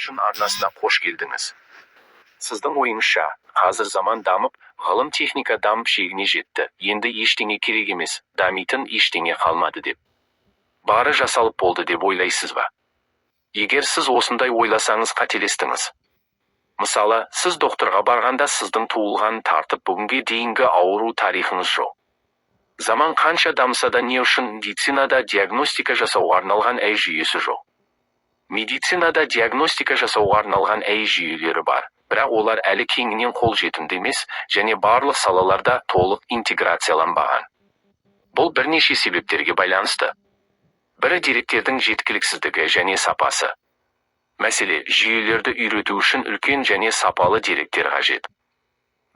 үшін арнасына қош келдіңіз. Сіздің ойыңызша, қазір заман дамып, ғылым техника дамып шегіне жетті. Енді ештеңе керек емес, дамитын ештеңе қалмады деп. Бары жасалып болды деп ойлайсыз ба? Егер сіз осындай ойласаңыз қателестіңіз. Мысалы, сіз докторға барғанда сіздің туылған тартып бүгінге дейінгі ауру тарихыңыз жоқ. Заман қанша дамыса да не үшін медицинада диагностика жасауға арналған әй жүйесі жоқ. Медицинада диагностика жасауға арналған әй жүйелері бар, бірақ олар әлі кеңінен қолжетімді емес және барлық салаларда толық интеграцияланбаған. Бұл бірнеше себептерге байланысты. Бірі деректердің жеткіліксіздігі және сапасы. Мәселе, жүйелерді үйрету үшін үлкен және сапалы деректер қажет.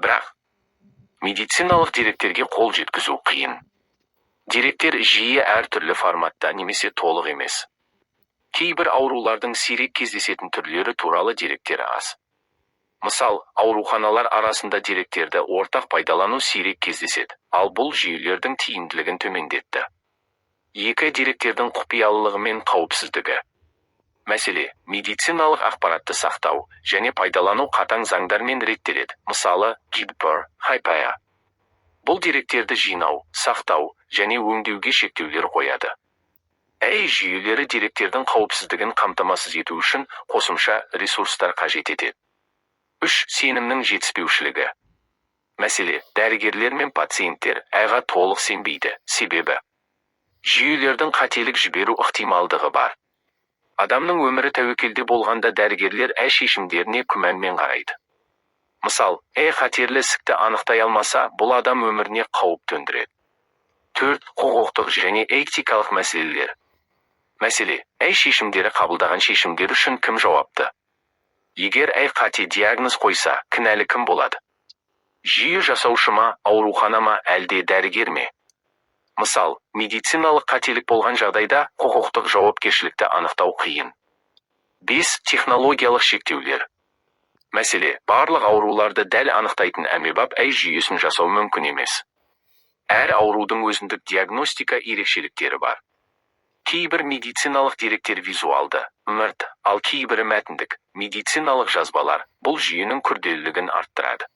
Бірақ медициналық деректерге қол жеткізу қиын. Деректер жиі әртүрлі форматта немесе толық емес. Кейбір аурулардың сирек кездесетін түрлері туралы деректері аз. Мысал, ауруханалар арасында деректерді ортақ пайдалану сирек кездеседі, ал бұл жүйелердің тиімділігін төмендетті. Екі, деректердің құпиялылығы мен қауіпсіздігі. Мәселе, медициналық ақпаратты сақтау және пайдалану қатаң заңдармен реттеледі. Мысалы, GDPR, HIPAA. Бұл деректерді жинау, сақтау және өңдеуге шектеулер қояды. Әй жүйелері деректердің қауіпсіздігін қамтамасыз ету үшін қосымша ресурстар қажет етеді. 3. Сенімнің жетіспеушілігі. Мәселе, дәрігерлер мен пациенттер айға толық сенбейді, себебі жүйелердің қателік жіберу ықтималдығы бар. Адамның өмірі тәуекелде болғанда дәрігерлер әй шешімдеріне күмәнмен қарайды. Мысал, қатерлі ісікті анықтай алмаса, бұл адам өміріне қауіп төндіреді. 4. Құқықтық және этикалық мәселелер. Мәселе, шешімдері қабылдаған шешімдер үшін кім жауапты? Егер қате диагноз қойса, кінәлі кім болады? Жүйе жасаушы ма, аурухана ма, әлде дәрігер ме? Мысал, медициналық қателік болған жағдайда құқықтық жауапкершілікті анықтау қиын. 5. Технологиялық шектеулер. Мәселе, барлық ауруларды дәл анықтайтын әмбебап жүйесін жасау мүмкін емес. Әр аурудың өзіндік диагностика ерекшеліктері бар. Кейбір медициналық деректер визуалды, мұрт, ал кейбірі мәтіндік, медициналық жазбалар, бұл жүйенің күрделілігін арттырады.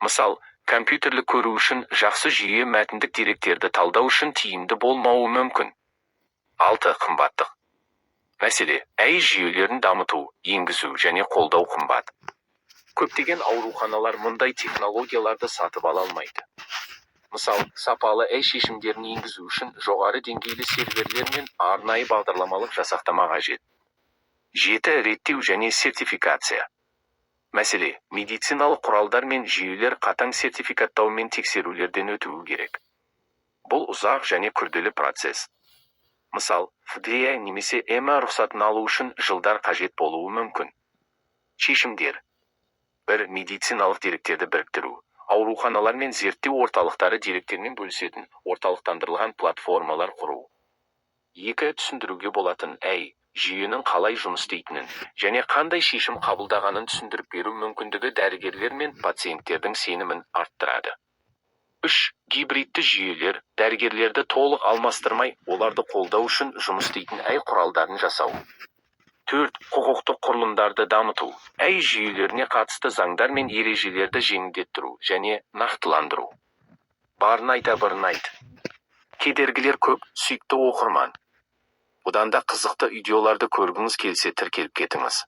Мысал, компьютерлік көру үшін жақсы жүйе мәтіндік деректерді талдау үшін тиімді болмауы мүмкін. 6. Қымбаттық. Мәселе, жүйелерін дамыту, енгізу және қолдау қымбат. Көптеген ауруханалар мұндай технологияларды сатып ала алмайды. Мысал, сапалы шешімдерін енгізу үшін жоғары деңгейлі серверлер мен арнайы бағдарламалық жасақтама қажет. 7. Реттеу және сертификация. Мәселе, медициналық құралдар мен жүйелер қатаң сертификаттау мен тексерулерден өтуі керек. Бұл ұзақ және күрделі процесс. Мысал, FDA немесе EMA рұқсатын алу үшін жылдар қажет болуы мүмкін. Шешімдер. 1. Медициналық деректерді біріктіру. Ауруханалар мен зерттеу орталықтары деректермен бөлісетін орталықтандырылған платформалар құру. 2. Түсіндіруге болатын жүйенің қалай жұмыс істейтінін және қандай шешім қабылдағанын түсіндіріп беру мүмкіндігі дәрігерлер мен пациенттердің сенімін арттырады. 3. Гибридті жүйелер, дәрігерлерді толық алмастырмай, оларды қолдау үшін жұмыс істейтін құралдарын жасау. 4. Құқықтық құрылымдарды дамыту, жүйелеріне қатысты заңдар мен ережелерді жеңілдеттіру және нақтыландыру. Барын айта барын айт. Кедергілер көп, сүйікті оқырман. Бұдан да қызықты видеоларды көргіңіз келсе тіркеліп кетіңіз.